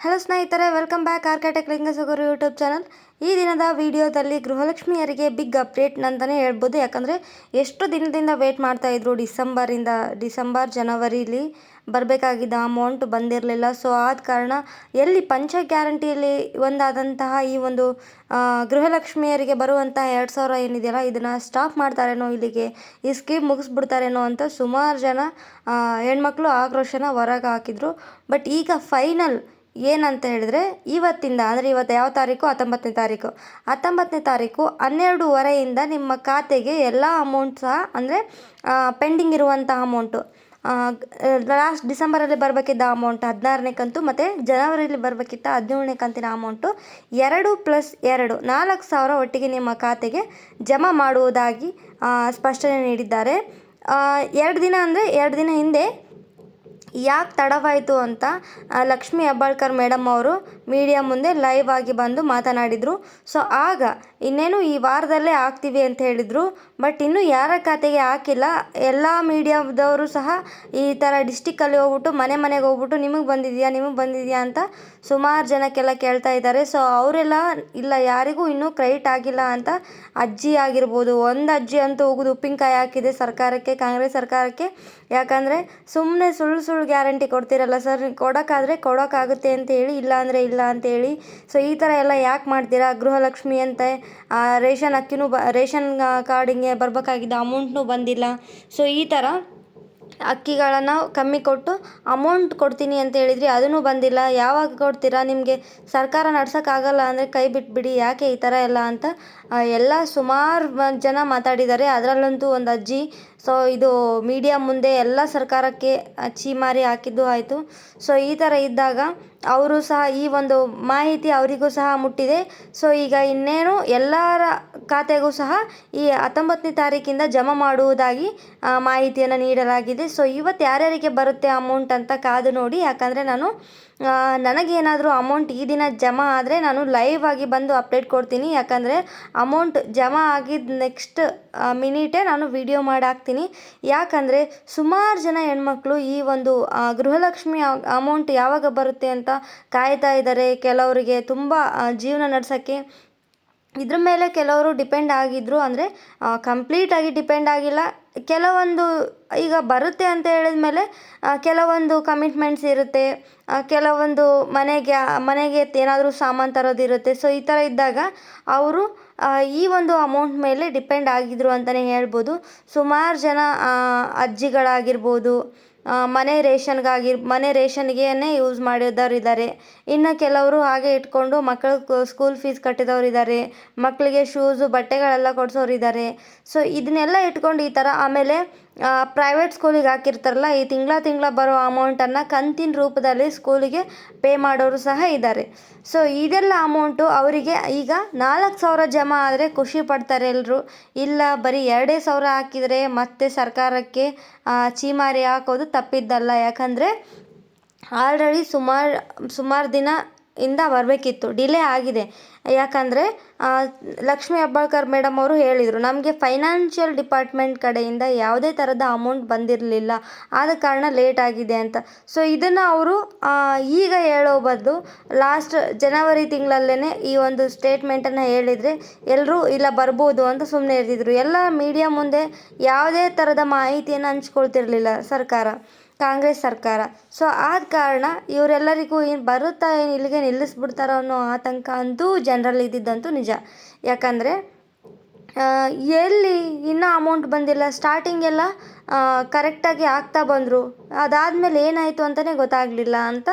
Hello ಸ್ನೇಹಿತರೆ, welcome back architect Lingasugur YouTube channel. ಈ ದಿನದ ವಿಡಿಯೋದಲ್ಲಿ ಗೃಹಲಕ್ಷ್ಮಿಯರಿಗೆ ಬಿಗ್ ಅಪ್ಡೇಟ್ ಅಂತಲೇ ಹೇಳ್ಬೋದು. ಯಾಕಂದರೆ ಎಷ್ಟು ದಿನದಿಂದ ವೇಟ್ ಮಾಡ್ತಾಯಿದ್ರು. ಡಿಸೆಂಬರ್ ಜನವರಿಲಿ ಬರಬೇಕಾಗಿದ್ದ ಅಮೌಂಟ್ ಬಂದಿರಲಿಲ್ಲ. ಸೊ ಆದ ಕಾರಣ ಎಲ್ಲಿ ಪಂಚ ಗ್ಯಾರಂಟಿಯಲ್ಲಿ ಒಂದಾದಂತಹ ಈ ಒಂದು ಗೃಹಲಕ್ಷ್ಮಿಯರಿಗೆ ಬರುವಂತಹ 2,000 ಏನಿದೆಯಲ್ಲ, ಇದನ್ನು ಸ್ಟಾಪ್ ಮಾಡ್ತಾರೇನೋ, ಇಲ್ಲಿಗೆ ಈ ಸ್ಕೀಮ್ ಮುಗಿಸ್ಬಿಡ್ತಾರೇನೋ ಅಂತ ಸುಮಾರು ಜನ ಹೆಣ್ಮಕ್ಳು ಆಕ್ರೋಶನ ಹೊರಗೆ ಹಾಕಿದ್ರು. ಬಟ್ ಈಗ ಫೈನಲ್ ಏನಂತ ಹೇಳಿದ್ರೆ, ಇವತ್ತಿಂದ ಅಂದರೆ ಇವತ್ತು ಯಾವ ತಾರೀಕು, 19ನೇ ತಾರೀಕು 12:30 ನಿಮ್ಮ ಖಾತೆಗೆ ಎಲ್ಲ ಅಮೌಂಟ್ ಸಹ, ಅಂದರೆ ಪೆಂಡಿಂಗ್ ಇರುವಂಥ ಅಮೌಂಟು, ಲಾಸ್ಟ್ ಡಿಸೆಂಬರಲ್ಲಿ ಬರಬೇಕಿದ್ದ ಅಮೌಂಟ್ 16ನೇ ಕಂತು ಮತ್ತು ಜನವರಿಲಿ ಬರಬೇಕಿದ್ದ 17ನೇ ಕಂತಿನ ಅಮೌಂಟು 2+2 4,000 ಒಟ್ಟಿಗೆ ನಿಮ್ಮ ಖಾತೆಗೆ ಜಮಾ ಮಾಡುವುದಾಗಿ ಸ್ಪಷ್ಟನೆ ನೀಡಿದ್ದಾರೆ. 2 ದಿನ ಹಿಂದೆ ಯಾಕೆ ತಡವಾಯಿತು ಅಂತ ಲಕ್ಷ್ಮೀ ಹೆಬ್ಬಾಳ್ಕರ್ ಮೇಡಮ್ ಅವರು ಮೀಡಿಯಾ ಮುಂದೆ ಲೈವ್ ಆಗಿ ಬಂದು ಮಾತನಾಡಿದರು. ಸೊ ಆಗ ಇನ್ನೇನು ಈ ವಾರದಲ್ಲೇ ಹಾಕ್ತೀವಿ ಅಂತ ಹೇಳಿದರು. ಬಟ್ ಇನ್ನೂ ಯಾರ ಖಾತೆಗೆ ಹಾಕಿಲ್ಲ. ಎಲ್ಲ ಮೀಡಿಯಾದವರು ಸಹ ಈ ಥರ ಡಿಸ್ಟಿಕ್ಕಲ್ಲಿ ಹೋಗ್ಬಿಟ್ಟು ಮನೆಗೆ ಹೋಗ್ಬಿಟ್ಟು ನಿಮಗೆ ಬಂದಿದೆಯಾ ಅಂತ ಸುಮಾರು ಜನಕ್ಕೆಲ್ಲ ಕೇಳ್ತಾ ಇದ್ದಾರೆ. ಸೊ ಅವರೆಲ್ಲ ಇಲ್ಲ, ಯಾರಿಗೂ ಇನ್ನೂ ಕ್ರೆಡಿಟ್ ಆಗಿಲ್ಲ ಅಂತ. ಅಜ್ಜಿ ಆಗಿರ್ಬೋದು, ಒಂದು ಅಜ್ಜಿ ಅಂತೂ ಹೋಗೋದು ಉಪ್ಪಿನಕಾಯಿ ಹಾಕಿದೆ ಸರ್ಕಾರಕ್ಕೆ, ಕಾಂಗ್ರೆಸ್ ಸರ್ಕಾರಕ್ಕೆ. ಯಾಕಂದರೆ ಸುಮ್ಮನೆ ಸುಳ್ಳು ಗ್ಯಾರಂಟಿ ಕೊಡ್ತೀರಲ್ಲ ಸರ್, ಕೊಡೋಕ್ಕಾಗುತ್ತೆ ಅಂತ ಹೇಳಿ, ಇಲ್ಲ ಅಂದರೆ ಇಲ್ಲ ಅಂತೇಳಿ. ಸೊ ಈ ಥರ ಎಲ್ಲ ಯಾಕೆ ಮಾಡ್ತೀರಾ? ಗೃಹಲಕ್ಷ್ಮಿ ಅಂತೆ ರೇಷನ್ ಅಕ್ಕಿನೂ ರೇಷನ್ ಕಾರ್ಡಿಗೆ ಬರಬೇಕಾಗಿದ್ದ ಅಮೌಂಟ್ನೂ ಬಂದಿಲ್ಲ. ಸೊ ಈ ಥರ ಅಕ್ಕಿಗಳನ್ನು ಕಮ್ಮಿ ಕೊಟ್ಟು ಅಮೌಂಟ್ ಕೊಡ್ತೀನಿ ಅಂತ ಹೇಳಿದ್ರಿ, ಅದನ್ನು ಬಂದಿಲ್ಲ. ಯಾವಾಗ ಕೊಡ್ತೀರಾ? ನಿಮಗೆ ಸರ್ಕಾರ ನಡ್ಸೋಕ್ಕಾಗಲ್ಲ ಅಂದರೆ ಕೈ ಬಿಟ್ಬಿಡಿ, ಯಾಕೆ ಈ ಥರ ಎಲ್ಲ ಅಂತ ಎಲ್ಲ ಸುಮಾರು ಜನ ಮಾತಾಡಿದ್ದಾರೆ. ಅದರಲ್ಲಂತೂ ಒಂದು ಅಜ್ಜಿ, ಸೊ ಇದು ಮೀಡಿಯಾ ಮುಂದೆ ಎಲ್ಲ ಸರ್ಕಾರಕ್ಕೆ ಛೀಮಾರಿ ಹಾಕಿದ್ದು ಆಯಿತು. ಸೊ ಈ ಥರ ಇದ್ದಾಗ ಅವರು ಸಹ ಈ ಒಂದು ಮಾಹಿತಿ ಅವರಿಗೂ ಸಹ ಮುಟ್ಟಿದೆ. ಸೊ ಈಗ ಇನ್ನೇನು ಎಲ್ಲರ ಖಾತೆಗೂ ಸಹ ಈ 19ನೇ ತಾರೀಕಿಂದ ಜಮಾ ಮಾಡುವುದಾಗಿ ಮಾಹಿತಿಯನ್ನು ನೀಡಲಾಗಿದೆ. ಸೊ ಇವತ್ತು ಯಾರ್ಯಾರಿಗೆ ಬರುತ್ತೆ ಅಮೌಂಟ್ ಅಂತ ಕಾದು ನೋಡಿ. ಯಾಕಂದರೆ ನನಗೇನಾದರೂ ಅಮೌಂಟ್ ಈ ದಿನ ಜಮಾ ಆದರೆ ನಾನು ಲೈವ್ ಆಗಿ ಬಂದು ಅಪ್ಡೇಟ್ ಕೊಡ್ತೀನಿ. ಯಾಕಂದರೆ ಅಮೌಂಟ್ ಜಮಾ ಆಗಿದ್ದ ನೆಕ್ಸ್ಟ್ ಮಿನಿಟೇ ನಾನು ವಿಡಿಯೋ ಮಾಡಿ ಹಾಕ್ತೀನಿ. ಯಾಕಂದರೆ ಸುಮಾರು ಜನ ಹೆಣ್ಮಕ್ಳು ಈ ಒಂದು ಗೃಹಲಕ್ಷ್ಮಿ ಅಮೌಂಟ್ ಯಾವಾಗ ಬರುತ್ತೆ ಅಂತ ಕಾಯ್ತಾ ಇದ್ದಾರೆ. ಕೆಲವರಿಗೆ ತುಂಬ ಜೀವನ ನಡೆಸೋಕ್ಕೆ ಇದ್ರ ಮೇಲೆ ಕೆಲವರು ಡಿಪೆಂಡ್ ಆಗಿದ್ದರು. ಅಂದರೆ ಕಂಪ್ಲೀಟಾಗಿ ಡಿಪೆಂಡ್ ಆಗಿಲ್ಲ. ಕೆಲವೊಂದು ಈಗ ಬರುತ್ತೆ ಅಂತ ಹೇಳಿದ ಮೇಲೆ ಕೆಲವೊಂದು ಕಮಿಟ್ಮೆಂಟ್ಸ್ ಇರುತ್ತೆ, ಕೆಲವೊಂದು ಮನೆಗೆ ಏನಾದರೂ ಸಾಮಾನು ತರೋದಿರುತ್ತೆ. ಸೊ ಈ ಥರ ಇದ್ದಾಗ ಅವರು ಈ ಒಂದು ಅಮೌಂಟ್ ಮೇಲೆ ಡಿಪೆಂಡ್ ಆಗಿದ್ರು ಅಂತಲೇ ಹೇಳ್ಬೋದು. ಸುಮಾರು ಜನ ಅಜ್ಜಿಗಳಾಗಿರ್ಬೋದು, ಮನೆ ರೇಷನ್ಗೆ ಯೂಸ್ ಮಾಡಿದವರು ಇದ್ದಾರೆ. ಇನ್ನು ಕೆಲವರು ಹಾಗೆ ಇಟ್ಕೊಂಡು ಮಕ್ಕಳು ಸ್ಕೂಲ್ ಫೀಸ್ ಕಟ್ಟಿದವರು ಇದ್ದಾರೆ, ಮಕ್ಕಳಿಗೆ ಶೂಸು ಬಟ್ಟೆಗಳೆಲ್ಲ ಕೊಡಿಸೋರು ಇದ್ದಾರೆ. ಸೊ ಇದನ್ನೆಲ್ಲ ಇಟ್ಕೊಂಡು ಈ ಥರ, ಆಮೇಲೆ ಪ್ರೈವೇಟ್ ಸ್ಕೂಲಿಗೆ ಹಾಕಿರ್ತಾರಲ್ಲ, ಈ ತಿಂಗಳ ಬರೋ ಅಮೌಂಟನ್ನು ಕಂತಿನ ರೂಪದಲ್ಲಿ ಸ್ಕೂಲಿಗೆ ಪೇ ಮಾಡೋರು ಸಹ ಇದ್ದಾರೆ. ಸೊ ಇದೆಲ್ಲ ಅಮೌಂಟು ಅವರಿಗೆ ಈಗ 4,000 ಜಮಾ ಆದರೆ ಖುಷಿ ಪಡ್ತಾರೆ ಎಲ್ಲರೂ. ಇಲ್ಲ ಬರೀ 2,000 ಹಾಕಿದರೆ ಮತ್ತೆ ಸರ್ಕಾರಕ್ಕೆ ಛೀಮಾರಿ ಹಾಕೋದು ತಪ್ಪಿದ್ದಲ್ಲ. ಯಾಕಂದರೆ ಆಲ್ರೆಡಿ ಸುಮಾರು ದಿನದಿಂದ ಬರಬೇಕಿತ್ತು, ಡಿಲೇ ಆಗಿದೆ. ಯಾಕಂದರೆ ಲಕ್ಷ್ಮೀ ಹೆಬ್ಬಾಳ್ಕರ್ ಮೇಡಮ್ ಅವರು ಹೇಳಿದರು, ನಮಗೆ ಫೈನಾನ್ಷಿಯಲ್ ಡಿಪಾರ್ಟ್ಮೆಂಟ್ ಕಡೆಯಿಂದ ಯಾವುದೇ ಥರದ ಅಮೌಂಟ್ ಬಂದಿರಲಿಲ್ಲ, ಆದ ಕಾರಣ ಲೇಟ್ ಆಗಿದೆ ಅಂತ. ಸೊ ಇದನ್ನು ಅವರು ಈಗ ಹೇಳೋ ಬದಲು ಲಾಸ್ಟ್ ಜನವರಿ ತಿಂಗಳಲ್ಲೇ ಈ ಒಂದು ಸ್ಟೇಟ್ಮೆಂಟನ್ನು ಹೇಳಿದರೆ ಎಲ್ಲರೂ ಇಲ್ಲ ಬರ್ಬೋದು ಅಂತ ಸುಮ್ಮನೆ ಇರ್ತಿದ್ರು. ಎಲ್ಲ ಮೀಡಿಯಾ ಮುಂದೆ ಯಾವುದೇ ಥರದ ಮಾಹಿತಿಯನ್ನು ಹಂಚ್ಕೊಳ್ತಿರಲಿಲ್ಲ ಕಾಂಗ್ರೆಸ್ ಸರ್ಕಾರ. ಸೊ ಆದ ಕಾರಣ ಇವರೆಲ್ಲರಿಗೂ ಬರುತ್ತಾ ಇಲ್ಲಿಗೆ ನಿಲ್ಲಿಸ್ಬಿಡ್ತಾರೋ ಅನ್ನೋ ಆತಂಕ ಅಂತೂ ಜನರಲ್ಲಿ ಇದ್ದಿದ್ದಂತೂ ನಿಜ. ಯಾಕಂದರೆ ಎಲ್ಲಿ ಇನ್ನೂ ಅಮೌಂಟ್ ಬಂದಿಲ್ಲ, ಸ್ಟಾರ್ಟಿಂಗೆಲ್ಲ ಕರೆಕ್ಟಾಗಿ ಆಗ್ತಾ ಬಂದರು, ಅದಾದಮೇಲೆ ಏನಾಯಿತು ಅಂತಲೇ ಗೊತ್ತಾಗಲಿಲ್ಲ ಅಂತ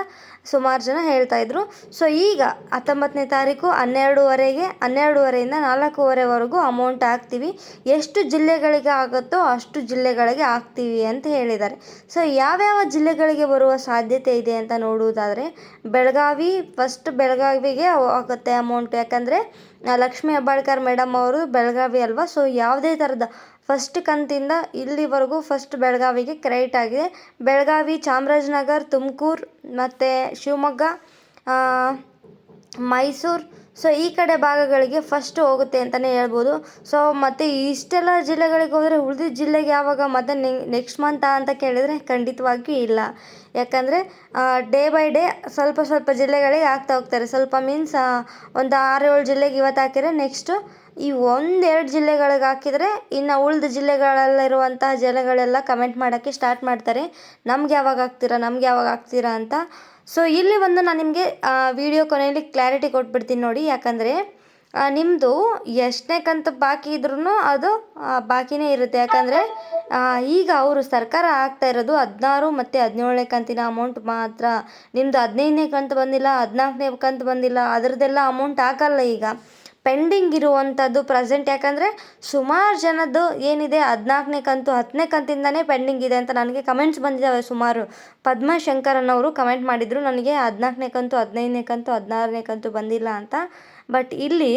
ಸುಮಾರು ಜನ ಹೇಳ್ತಾಯಿದ್ರು. ಸೊ ಈಗ 19ನೇ ತಾರೀಕು 12:30ಇಂದ 4:30ವರೆಗೂ ಅಮೌಂಟ್ ಹಾಕ್ತೀವಿ. ಎಷ್ಟು ಜಿಲ್ಲೆಗಳಿಗೆ ಆಗುತ್ತೋ ಅಷ್ಟು ಜಿಲ್ಲೆಗಳಿಗೆ ಹಾಕ್ತೀವಿ ಅಂತ ಹೇಳಿದ್ದಾರೆ. ಸೊ ಯಾವ್ಯಾವ ಜಿಲ್ಲೆಗಳಿಗೆ ಬರುವ ಸಾಧ್ಯತೆ ಇದೆ ಅಂತ ನೋಡುವುದಾದರೆ, ಬೆಳಗಾವಿಗೆ ಆಗುತ್ತೆ ಅಮೌಂಟ್. ಯಾಕಂದರೆ ಲಕ್ಷ್ಮೀ ಹೆಬ್ಬಾಳ್ಕರ್ ಮೇಡಮ್ ಅವರು ಬೆಳಗಾವಿ ಅಲ್ವಾ. ಸೊ ಯಾವುದೇ ಥರದ ಫಸ್ಟ್ ಕಂತಿಂದ ಇಲ್ಲಿವರೆಗೂ ಫಸ್ಟ್ ಬೆಳಗಾವಿಗೆ ಕ್ರೆಡಿಟ್ ಆಗಿದೆ. ಬೆಳಗಾವಿ, ಚಾಮರಾಜನಗರ, ತುಮಕೂರು ಮತ್ತು ಶಿವಮೊಗ್ಗ, ಮೈಸೂರು, ಸೊ ಈ ಕಡೆ ಭಾಗಗಳಿಗೆ ಫಸ್ಟ್ ಹೋಗುತ್ತೆ ಅಂತಲೇ ಹೇಳ್ಬೋದು. ಸೊ ಮತ್ತು ಇಷ್ಟೆಲ್ಲ ಜಿಲ್ಲೆಗಳಿಗೆ ಹೋದರೆ ಉಳಿದಿದ್ದ ಜಿಲ್ಲೆಗೆ ಯಾವಾಗ ಮತ್ತೆ ನೆಕ್ಸ್ಟ್ ಮಂತಾ ಅಂತ ಕೇಳಿದರೆ ಖಂಡಿತವಾಗಿಯೂ ಇಲ್ಲ. ಯಾಕಂದರೆ ಡೇ ಬೈ ಡೇ ಸ್ವಲ್ಪ ಸ್ವಲ್ಪ ಜಿಲ್ಲೆಗಳಿಗೆ ಆಗ್ತಾ ಹೋಗ್ತಾರೆ. ಸ್ವಲ್ಪ ಮೀನ್ಸ್ ಒಂದು 6-7 ಜಿಲ್ಲೆಗೆ ಇವತ್ತು ಹಾಕಿದರೆ ನೆಕ್ಸ್ಟು ಈ 1-2 ಜಿಲ್ಲೆಗಳಿಗೆ ಹಾಕಿದರೆ ಇನ್ನು ಉಳಿದ ಜಿಲ್ಲೆಗಳಲ್ಲಿರುವಂತಹ ಜನಗಳೆಲ್ಲ ಕಮೆಂಟ್ ಮಾಡೋಕ್ಕೆ ಸ್ಟಾರ್ಟ್ ಮಾಡ್ತಾರೆ, ನಮ್ಗೆ ಯಾವಾಗ ಆಗ್ತೀರಾ ಅಂತ. ಸೊ ಇಲ್ಲಿ ಒಂದು ನಾನು ನಿಮಗೆ ವಿಡಿಯೋ ಕೊನೆಯಲ್ಲಿ ಕ್ಲಾರಿಟಿ ಕೊಟ್ಬಿಡ್ತೀನಿ ನೋಡಿ. ಯಾಕಂದರೆ ನಿಮ್ಮದು ಎಷ್ಟನೇ ಕಂತು ಬಾಕಿ ಇದ್ರೂ ಅದು ಬಾಕಿನೇ ಇರುತ್ತೆ. ಯಾಕಂದರೆ ಈಗ ಅವರು ಸರ್ಕಾರ ಆಗ್ತಾ ಇರೋದು 16 ಮತ್ತು 17ನೇ ಕಂತಿನ ಅಮೌಂಟ್ ಮಾತ್ರ. ನಿಮ್ಮದು 15ನೇ ಕಂತು ಬಂದಿಲ್ಲ, 14ನೇ ಕಂತು ಬಂದಿಲ್ಲ, ಅದರದ್ದೆಲ್ಲ ಅಮೌಂಟ್ ಹಾಕಲ್ಲ ಈಗ. ಪೆಂಡಿಂಗ್ ಇರುವಂಥದ್ದು ಪ್ರೆಸೆಂಟ್. ಯಾಕಂದರೆ ಸುಮಾರು ಜನದ್ದು ಏನಿದೆ 14ನೇ ಕಂತು 10ನೇ ಕಂತಿಂದನೇ ಪೆಂಡಿಂಗ್ ಇದೆ ಅಂತ ನನಗೆ ಕಮೆಂಟ್ಸ್ ಬಂದಿದ್ದಾವೆ ಸುಮಾರು. ಪದ್ಮಶಂಕರ್ ಅನ್ನೋರು ಕಮೆಂಟ್ ಮಾಡಿದರು ನನಗೆ 14ನೇ ಕಂತು, 15ನೇ ಕಂತು, 16ನೇ ಕಂತು ಬಂದಿಲ್ಲ ಅಂತ. ಬಟ್ ಇಲ್ಲಿ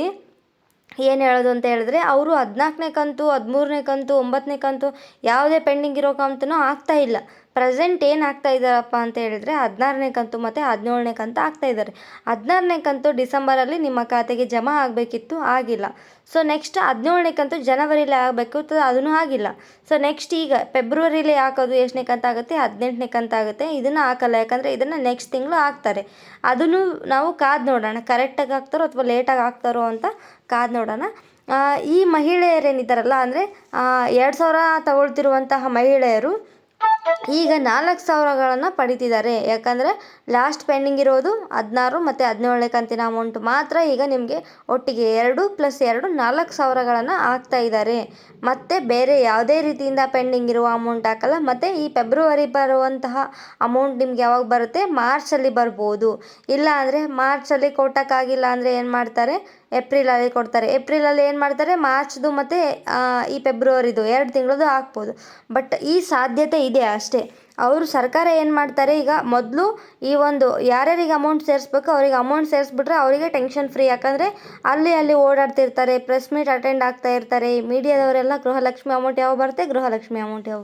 ಏನು ಹೇಳೋದು ಅಂತ ಹೇಳಿದ್ರೆ, ಅವರು 14ನೇ ಕಂತು, 13ನೇ ಕಂತು, 9ನೇ ಕಂತು ಯಾವುದೇ ಪೆಂಡಿಂಗ್ ಇರೋ ಕಂತೂ ಆಗ್ತಾ ಇಲ್ಲ. ಪ್ರೆಸೆಂಟ್ ಏನು ಆಗ್ತಾ ಇದ್ದಾರಪ್ಪ ಅಂತ ಹೇಳಿದರೆ 16ನೇ ಕಂತು ಮತ್ತು 17ನೇ ಕಂತು ಆಗ್ತಾ ಇದ್ದಾರೆ. 16ನೇ ಕಂತು ಡಿಸೆಂಬರಲ್ಲಿ ನಿಮ್ಮ ಖಾತೆಗೆ ಜಮಾ ಆಗಬೇಕಿತ್ತು, ಆಗಿಲ್ಲ. ಸೊ ನೆಕ್ಸ್ಟ್ 17ನೇ ಕಂತು ಜನವರಿಲೇ ಆಗಬೇಕಿತ್ತು, ಅದೂ ಆಗಿಲ್ಲ. ಸೊ ನೆಕ್ಸ್ಟ್ ಈಗ ಫೆಬ್ರವರಿಲೇ ಹಾಕೋದು ಎಷ್ಟನೇ ಕಂತು ಆಗುತ್ತೆ, 18ನೇ ಕಂತು ಆಗುತ್ತೆ. ಇದನ್ನು ಹಾಕಲ್ಲ, ಯಾಕಂದರೆ ಇದನ್ನು ನೆಕ್ಸ್ಟ್ ತಿಂಗಳು ಹಾಕ್ತಾರೆ. ಅದನ್ನು ನಾವು ಕಾದು ನೋಡೋಣ, ಕರೆಕ್ಟಾಗಿ ಹಾಕ್ತಾರೋ ಅಥವಾ ಲೇಟಾಗಿ ಹಾಕ್ತಾರೋ ಅಂತ ಕಾದು ನೋಡೋಣ. ಈ ಮಹಿಳೆಯರೇನಿದ್ದಾರಲ್ಲ, ಅಂದರೆ 2000 ತಗೊಳ್ತಿರುವಂತಹ ಮಹಿಳೆಯರು ಈಗ 4,000ಗಳನ್ನು ಪಡಿತಿದ್ದಾರೆ. ಯಾಕಂದರೆ ಲಾಸ್ಟ್ ಪೆಂಡಿಂಗ್ ಇರೋದು 16 ಮತ್ತು 17ನೇ ಕಂತಿನ ಅಮೌಂಟ್ ಮಾತ್ರ. ಈಗ ನಿಮಗೆ ಒಟ್ಟಿಗೆ 2 + 2 4,000ಗಳನ್ನು ಹಾಕ್ತಾ ಇದ್ದಾರೆ. ಮತ್ತು ಬೇರೆ ಯಾವುದೇ ರೀತಿಯಿಂದ ಪೆಂಡಿಂಗ್ ಇರುವ ಅಮೌಂಟ್ ಹಾಕಲ್ಲ. ಮತ್ತು ಈ ಫೆಬ್ರವರಿ ಬರುವಂತಹ ಅಮೌಂಟ್ ನಿಮ್ಗೆ ಯಾವಾಗ ಬರುತ್ತೆ, ಮಾರ್ಚಲ್ಲಿ ಬರ್ಬೋದು. ಇಲ್ಲ ಅಂದರೆ ಮಾರ್ಚಲ್ಲಿ ಕೊಟ್ಟಕ್ಕಾಗಿಲ್ಲ ಅಂದರೆ ಏನು ಮಾಡ್ತಾರೆ, ಏಪ್ರಿಲಲ್ಲಿ ಕೊಡ್ತಾರೆ. ಏಪ್ರಿಲಲ್ಲಿ ಏನು ಮಾಡ್ತಾರೆ, ಮಾರ್ಚ್ದು ಮತ್ತು ಈ ಫೆಬ್ರವರಿದು 2 ತಿಂಗಳದ್ದು ಹಾಕ್ಬೋದು. ಬಟ್ ಈ ಸಾಧ್ಯತೆ ಇದೆ ಅಷ್ಟೇ. ಅವರು ಸರ್ಕಾರ ಏನು ಮಾಡ್ತಾರೆ, ಈಗ ಮೊದಲು ಈ ಒಂದು ಯಾರ್ಯಾರಿಗೆ ಅಮೌಂಟ್ ಸೇರಿಸ್ಬೇಕು ಅವರಿಗೆ ಅಮೌಂಟ್ ಸೇರಿಸ್ಬಿಟ್ರೆ ಅವರಿಗೆ ಟೆನ್ಷನ್ ಫ್ರೀ. ಯಾಕಂದರೆ ಅಲ್ಲಿ ಓಡಾಡ್ತಿರ್ತಾರೆ, ಪ್ರೆಸ್ ಮೀಟ್ ಅಟೆಂಡ್ ಆಗ್ತಾ ಇರ್ತಾರೆ. ಮೀಡಿಯಾದವರೆಲ್ಲ ಗೃಹಲಕ್ಷ್ಮಿ ಅಮೌಂಟ್ ಯಾವಾಗ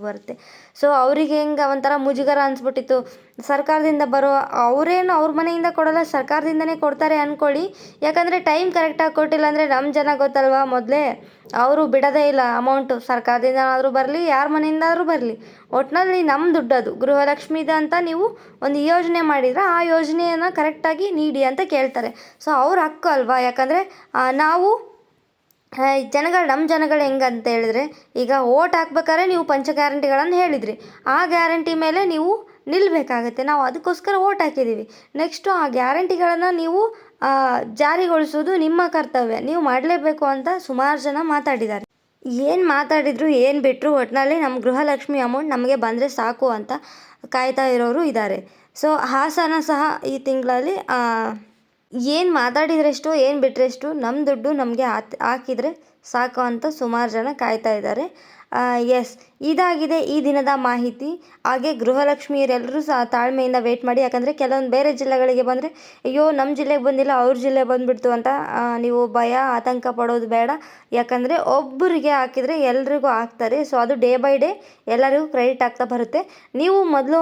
ಬರುತ್ತೆ. ಸೊ ಅವರಿಗೆ ಹೆಂಗೆ ಒಂಥರ ಮುಜುಗರ ಅನಿಸ್ಬಿಟ್ಟಿತ್ತು. ಸರ್ಕಾರದಿಂದ ಬರೋ ಅವರೇನು ಅವ್ರ ಮನೆಯಿಂದ ಕೊಡೋಲ್ಲ, ಸರ್ಕಾರದಿಂದನೇ ಕೊಡ್ತಾರೆ ಅಂದ್ಕೊಳ್ಳಿ. ಯಾಕಂದರೆ ಟೈಮ್ ಕರೆಕ್ಟಾಗಿ ಕೊಟ್ಟಿಲ್ಲ ಅಂದರೆ ನಮ್ಮ ಜನ ಗೊತ್ತಲ್ವಾ, ಮೊದಲೇ ಅವರು ಬಿಡೋದೇ ಇಲ್ಲ. ಅಮೌಂಟು ಸರ್ಕಾರದಿಂದನಾದರೂ ಬರಲಿ, ಯಾರ ಮನೆಯಿಂದಾದರೂ ಬರಲಿ, ಒಟ್ಟಿನಲ್ಲಿ ನಮ್ಮ ದುಡ್ಡದು ಗೃಹಲಕ್ಷ್ಮಿದು ಅಂತ ನೀವು ಒಂದು ಯೋಜನೆ ಮಾಡಿದರೆ ಆ ಯೋಜನೆಯನ್ನು ಕರೆಕ್ಟಾಗಿ ನೀಡಿ ಅಂತ ಕೇಳ್ತಾರೆ. ಸೊ ಅವ್ರ ಹಕ್ಕು ಅಲ್ವಾ. ಯಾಕಂದರೆ ನಾವು ನಮ್ಮ ಜನಗಳು ಹೆಂಗಂತ ಹೇಳಿದ್ರೆ, ಈಗ ಓಟ್ ಹಾಕ್ಬೇಕಾದ್ರೆ ನೀವು ಪಂಚ ಗ್ಯಾರಂಟಿಗಳನ್ನು ಹೇಳಿದ್ರಿ, ಆ ಗ್ಯಾರಂಟಿ ಮೇಲೆ ನೀವು ನಿಲ್ಲಬೇಕಾಗತ್ತೆ. ನಾವು ಅದಕ್ಕೋಸ್ಕರ ಓಟ್ ಹಾಕಿದ್ದೀವಿ. ನೆಕ್ಸ್ಟು ಆ ಗ್ಯಾರಂಟಿಗಳನ್ನು ನೀವು ಜಾರಿಗೊಳಿಸೋದು ನಿಮ್ಮ ಕರ್ತವ್ಯ, ನೀವು ಮಾಡಲೇಬೇಕು ಅಂತ ಸುಮಾರು ಜನ ಮಾತಾಡಿದ್ದಾರೆ. ಏನು ಮಾತಾಡಿದ್ರು ಏನು ಬಿಟ್ಟರು ಒಟ್ಟಿನಲ್ಲಿ ನಮ್ಮ ಗೃಹಲಕ್ಷ್ಮಿ ಅಮೌಂಟ್ ನಮಗೆ ಬಂದರೆ ಸಾಕು ಅಂತ ಕಾಯ್ತಾ ಇರೋರು ಇದ್ದಾರೆ. ಸೊ ಹಾಸನ ಸಹ ಈ ತಿಂಗಳಲ್ಲಿ ಏನು ಮಾತಾಡಿದ್ರೆಷ್ಟು ಏನು ಬಿಟ್ಟರೆಷ್ಟು ನಮ್ಮ ದುಡ್ಡು ನಮಗೆ ಹಾಕಿದರೆ ಸಾಕು ಅಂತ ಸುಮಾರು ಜನ ಕಾಯ್ತಾ ಇದ್ದಾರೆ. ಎಸ್, ಇದಾಗಿದೆ ಈ ದಿನದ ಮಾಹಿತಿ. ಹಾಗೆ ಗೃಹಲಕ್ಷ್ಮಿಯರೆಲ್ಲರೂ ಸಹ ತಾಳ್ಮೆಯಿಂದ ವೆಯ್ಟ್ ಮಾಡಿ. ಯಾಕಂದರೆ ಕೆಲವೊಂದು ಬೇರೆ ಜಿಲ್ಲೆಗಳಿಗೆ ಬಂದರೆ ಅಯ್ಯೋ ನಮ್ಮ ಜಿಲ್ಲೆಗೆ ಬಂದಿಲ್ಲ ಅವ್ರ ಜಿಲ್ಲೆ ಬಂದುಬಿಡ್ತು ಅಂತ ನೀವು ಭಯ ಆತಂಕ ಪಡೋದು ಬೇಡ. ಯಾಕಂದರೆ ಒಬ್ಬರಿಗೆ ಹಾಕಿದರೆ ಎಲ್ರಿಗೂ ಹಾಕ್ತಾರೆ. ಸೊ ಅದು ಡೇ ಬೈ ಡೇ ಎಲ್ಲರಿಗೂ ಕ್ರೆಡಿಟ್ ಆಗ್ತಾ ಬರುತ್ತೆ. ನೀವು ಮೊದಲು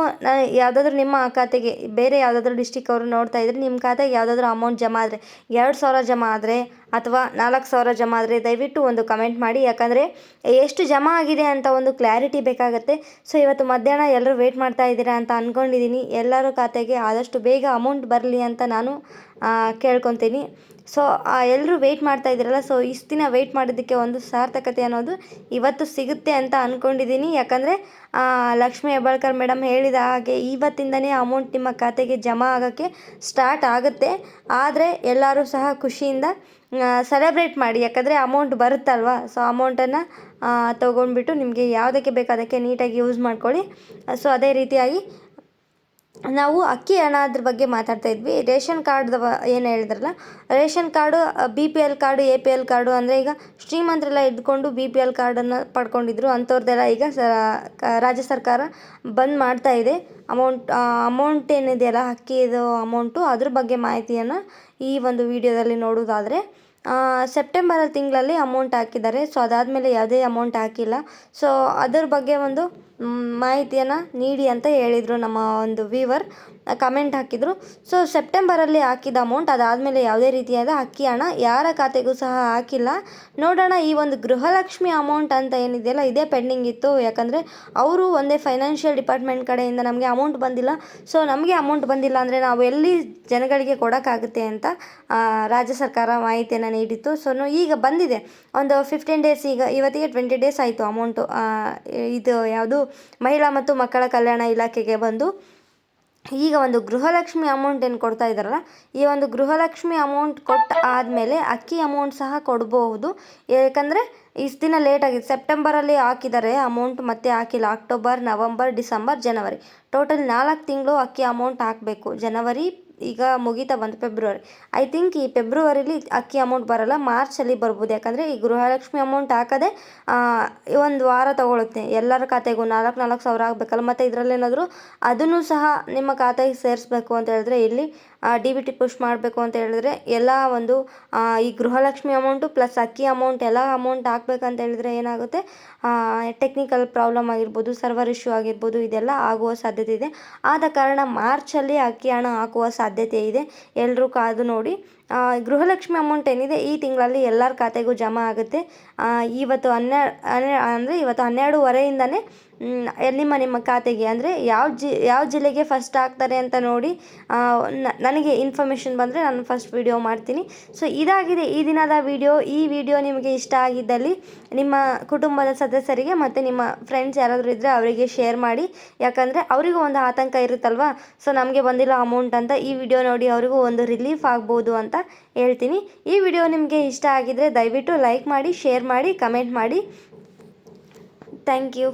ಯಾವುದಾದ್ರೂ ನಿಮ್ಮ ಖಾತೆಗೆ ಬೇರೆ ಯಾವುದಾದ್ರೂ ಡಿಸ್ಟಿಕ್ ಅವರು ನೋಡ್ತಾ ಇದ್ರೆ, ನಿಮ್ಮ ಖಾತೆಗೆ ಯಾವುದಾದ್ರೂ ಅಮೌಂಟ್ ಜಮಾ ಆದರೆ 2,000 ಜಮಾ ಆದರೆ ಅಥವಾ 4,000 ಜಮಾ ಆದರೆ ದಯವಿಟ್ಟು ಒಂದು ಕಮೆಂಟ್ ಮಾಡಿ. ಯಾಕಂದರೆ ಎಷ್ಟು ಜಮಾ ಆಗಿದೆ ಅಂತ ಒಂದು ಕ್ಲಾರಿಟಿ ಬೇಕಾಗುತ್ತೆ. ಸೊ ಇವತ್ತು ಮಧ್ಯಾಹ್ನ ಎಲ್ಲರೂ ವೆಯ್ಟ್ ಮಾಡ್ತಾ ಇದ್ದೀರಾ ಅಂತ ಅಂದ್ಕೊಂಡಿದ್ದೀನಿ. ಎಲ್ಲರ ಖಾತೆಗೆ ಆದಷ್ಟು ಬೇಗ ಅಮೌಂಟ್ ಬರಲಿ ಅಂತ ನಾನು ಕೇಳ್ಕೊತೀನಿ. ಸೊ ಎಲ್ಲರೂ ವೆಯ್ಟ್ ಮಾಡ್ತಾ ಇದ್ದೀರಲ್ಲ, ಸೊ ಇಷ್ಟು ದಿನ ವೆಯ್ಟ್ ಮಾಡಿದ್ದಕ್ಕೆ ಒಂದು ಸಾರ್ಥಕತೆ ಅನ್ನೋದು ಇವತ್ತು ಸಿಗುತ್ತೆ ಅಂತ ಅಂದ್ಕೊಂಡಿದ್ದೀನಿ. ಯಾಕಂದರೆ ಲಕ್ಷ್ಮೀ ಹೆಬ್ಬಾಳ್ಕರ್ ಮೇಡಮ್ ಹೇಳಿದ ಹಾಗೆ ಇವತ್ತಿಂದನೇ ಅಮೌಂಟ್ ನಿಮ್ಮ ಖಾತೆಗೆ ಜಮಾ ಆಗೋಕ್ಕೆ ಸ್ಟಾರ್ಟ್ ಆಗುತ್ತೆ. ಆದರೆ ಎಲ್ಲರೂ ಸಹ ಖುಷಿಯಿಂದ ಸೆಲೆಬ್ರೇಟ್ ಮಾಡಿ. ಯಾಕಂದರೆ ಅಮೌಂಟ್ ಬರುತ್ತಲ್ವ, ಸೊ ಅಮೌಂಟನ್ನು ತೊಗೊಂಡ್ಬಿಟ್ಟು ನಿಮಗೆ ಯಾವುದಕ್ಕೆ ಬೇಕೋ ಅದಕ್ಕೆ ನೀಟಾಗಿ ಯೂಸ್ ಮಾಡ್ಕೊಳ್ಳಿ. ಸೊ ಅದೇ ರೀತಿಯಾಗಿ ನಾವು ಅಕ್ಕಿ ಹಣದ ಬಗ್ಗೆ ಮಾತಾಡ್ತಾ ಇದ್ವಿ. ರೇಷನ್ ಕಾರ್ಡ್ದು ಏನು ಹೇಳಿದ್ರಲ್ಲ, ration card BPL card APL card ಅಂದರೆ ಈಗ ಶ್ರೀಮಂತರೆಲ್ಲ ಇದ್ಕೊಂಡು BPL ಕಾರ್ಡನ್ನು ಪಡ್ಕೊಂಡಿದ್ರು, ಅಂಥವ್ರದ್ದೆಲ್ಲ ಈಗ ರಾಜ್ಯ ಸರ್ಕಾರ ಬಂದ್ ಮಾಡ್ತಾ ಇದೆ. ಅಮೌಂಟ್ ಏನಿದೆಯಲ್ಲ ಅಕ್ಕಿದು ಅಮೌಂಟು, ಅದ್ರ ಬಗ್ಗೆ ಮಾಹಿತಿಯನ್ನು ಈ ಒಂದು ವಿಡಿಯೋದಲ್ಲಿ ನೋಡೋದಾದರೆ ಸೆಪ್ಟೆಂಬರ್ ತಿಂಗಳಲ್ಲಿ ಅಮೌಂಟ್ ಹಾಕಿದ್ದಾರೆ. ಸೊ ಅದಾದಮೇಲೆ ಯಾವುದೇ ಅಮೌಂಟ್ ಹಾಕಿಲ್ಲ. ಸೊ ಅದ್ರ ಬಗ್ಗೆ ಒಂದು ಮಾಹಿತಿಯನ್ನು ನೀಡಿ ಅಂತ ಹೇಳಿದರು ನಮ್ಮ ಒಂದು ವ್ಯೂವರ್. ಕಮೆಂಟ್ ಹಾಕಿದರು. ಸೊ ಸೆಪ್ಟೆಂಬರಲ್ಲಿ ಹಾಕಿದ ಅಮೌಂಟ್ ಅದಾದಮೇಲೆ ಯಾವುದೇ ರೀತಿಯಾದ ಅಕ್ಕಿ ಹಣ ಯಾರ ಖಾತೆಗೂ ಸಹ ಹಾಕಿಲ್ಲ. ನೋಡೋಣ, ಈ ಒಂದು ಗೃಹಲಕ್ಷ್ಮಿ ಅಮೌಂಟ್ ಅಂತ ಏನಿದೆಯಲ್ಲ ಇದೇ ಪೆಂಡಿಂಗ್ ಇತ್ತು. ಯಾಕಂದರೆ ಅವರು ಒಂದೇ ಫೈನಾನ್ಷಿಯಲ್ ಡಿಪಾರ್ಟ್ಮೆಂಟ್ ಕಡೆಯಿಂದ ನಮಗೆ ಅಮೌಂಟ್ ಬಂದಿಲ್ಲ. ಸೊ ನಮಗೆ ಅಮೌಂಟ್ ಬಂದಿಲ್ಲ ಅಂದರೆ ನಾವು ಎಲ್ಲಿ ಜನಗಳಿಗೆ ಕೊಡೋಕ್ಕಾಗುತ್ತೆ ಅಂತ ರಾಜ್ಯ ಸರ್ಕಾರ ಮಾಹಿತಿಯನ್ನು ನೀಡಿತ್ತು. ಸೊ ಈಗ ಬಂದಿದೆ ಒಂದು 15 ಡೇಸ್, ಇವತ್ತಿಗೆ 20 ಡೇಸ್ ಆಯಿತು ಅಮೌಂಟು. ಇದು ಯಾವುದು ಮಹಿಳಾ ಮತ್ತು ಮಕ್ಕಳ ಕಲ್ಯಾಣ ಇಲಾಖೆಗೆ ಬಂದು. ಈಗ ಒಂದು ಗೃಹಲಕ್ಷ್ಮಿ ಅಮೌಂಟ್ ಏನು ಕೊಡ್ತಾ ಇದ್ದಾರಲ್ಲ, ಈ ಒಂದು ಗೃಹಲಕ್ಷ್ಮಿ ಅಮೌಂಟ್ ಕೊಟ್ಟ ಆದಮೇಲೆ ಅಕ್ಕಿ ಅಮೌಂಟ್ ಸಹ ಕೊಡಬಹುದು. ಯಾಕಂದರೆ ಇಷ್ಟು ದಿನ ಲೇಟ್ ಆಗಿದೆ. ಸೆಪ್ಟೆಂಬರಲ್ಲಿ ಹಾಕಿದ್ದಾರೆ ಅಮೌಂಟ್, ಮತ್ತೆ ಹಾಕಿಲ್ಲ. ಅಕ್ಟೋಬರ್, ನವಂಬರ್, ಡಿಸೆಂಬರ್, ಜನವರಿ ಟೋಟಲ್ 4 ತಿಂಗಳು ಅಕ್ಕಿ ಅಮೌಂಟ್ ಹಾಕಬೇಕು. ಜನವರಿ ಈಗ ಮುಗಿತಾ ಬಂತು, ಫೆಬ್ರವರಿ. ಐ ಥಿಂಕ್ ಈ ಫೆಬ್ರವರಿಲಿ ಅಕ್ಕಿ ಅಮೌಂಟ್ ಬರೋಲ್ಲ, ಮಾರ್ಚಲ್ಲಿ ಬರ್ಬೋದು. ಯಾಕಂದರೆ ಈ ಗೃಹಲಕ್ಷ್ಮಿ ಅಮೌಂಟ್ ಹಾಕೋದೇ ಒಂದು ವಾರ ತೊಗೊಳುತ್ತೆ. ಎಲ್ಲರ ಖಾತೆಗೂ 4,000 ಸಾವಿರ ಆಗಬೇಕಲ್ಲ. ಮತ್ತು ಇದರಲ್ಲೇನಾದರೂ ಅದನ್ನು ಸಹ ನಿಮ್ಮ ಖಾತೆಗೆ ಸೇರಿಸ್ಬೇಕು ಅಂತ ಹೇಳಿದ್ರೆ, ಇಲ್ಲಿ DBT ಪುಷ್ ಮಾಡಬೇಕು ಅಂತ ಹೇಳಿದ್ರೆ ಎಲ್ಲ ಒಂದು ಈ ಗೃಹಲಕ್ಷ್ಮಿ ಅಮೌಂಟು ಪ್ಲಸ್ ಅಕ್ಕಿ ಅಮೌಂಟ್ ಎಲ್ಲ ಅಮೌಂಟ್ ಹಾಕ್ಬೇಕಂತ ಹೇಳಿದ್ರೆ ಏನಾಗುತ್ತೆ, ಟೆಕ್ನಿಕಲ್ ಪ್ರಾಬ್ಲಮ್ ಆಗಿರ್ಬೋದು, ಸರ್ವರ್ ಇಶ್ಯೂ ಆಗಿರ್ಬೋದು, ಇದೆಲ್ಲ ಆಗುವ ಸಾಧ್ಯತೆ ಇದೆ. ಆದ ಕಾರಣ ಮಾರ್ಚಲ್ಲಿ ಅಕ್ಕಿ ಹಣ ಹಾಕುವ ಸಾಧ್ಯತೆ ಇದೆ. ಎಲ್ಲರೂ ಕಾದು ನೋಡಿ. ಗೃಹಲಕ್ಷ್ಮಿ ಅಮೌಂಟ್ ಏನಿದೆ ಈ ತಿಂಗಳಲ್ಲಿ ಎಲ್ಲರ ಖಾತೆಗೂ ಜಮಾ ಆಗುತ್ತೆ. ಇವತ್ತು 12:30ಇಂದನೇ ನಿಮ್ಮ ಖಾತೆಗೆ, ಅಂದರೆ ಯಾವ ಜಿಲ್ಲೆಗೆ ಫಸ್ಟ್ ಹಾಕ್ತಾರೆ ಅಂತ ನೋಡಿ ನನಗೆ ಇನ್ಫಾರ್ಮೇಷನ್ ಬಂದರೆ ನಾನು ಫಸ್ಟ್ ವಿಡಿಯೋ ಮಾಡ್ತೀನಿ. ಸೊ ಇದಾಗಿದೆ ಈ ದಿನದ ವಿಡಿಯೋ. ಈ ವಿಡಿಯೋ ನಿಮಗೆ ಇಷ್ಟ ಆಗಿದ್ದಲ್ಲಿ ನಿಮ್ಮ ಕುಟುಂಬದ ಸದಸ್ಯರಿಗೆ ಮತ್ತು ನಿಮ್ಮ ಫ್ರೆಂಡ್ಸ್ ಯಾರಾದರೂ ಇದ್ದರೆ ಅವರಿಗೆ ಶೇರ್ ಮಾಡಿ. ಯಾಕಂದರೆ ಅವರಿಗೂ ಒಂದು ಆತಂಕ ಇರುತ್ತಲ್ವ, ಸೊ ನಮಗೆ ಬಂದಿಲ್ಲ ಅಮೌಂಟ್ ಅಂತ. ಈ ವಿಡಿಯೋ ನೋಡಿ ಅವರಿಗೂ ಒಂದು ರಿಲೀಫ್ ಆಗ್ಬೋದು ಅಂತ ಹೇಳ್ತೀನಿ. ಈ ವಿಡಿಯೋ ನಿಮಗೆ ಇಷ್ಟ ಆಗಿದ್ದರೆ ದಯವಿಟ್ಟು ಲೈಕ್ ಮಾಡಿ, ಶೇರ್ ಮಾಡಿ, ಕಮೆಂಟ್ ಮಾಡಿ. Thank you.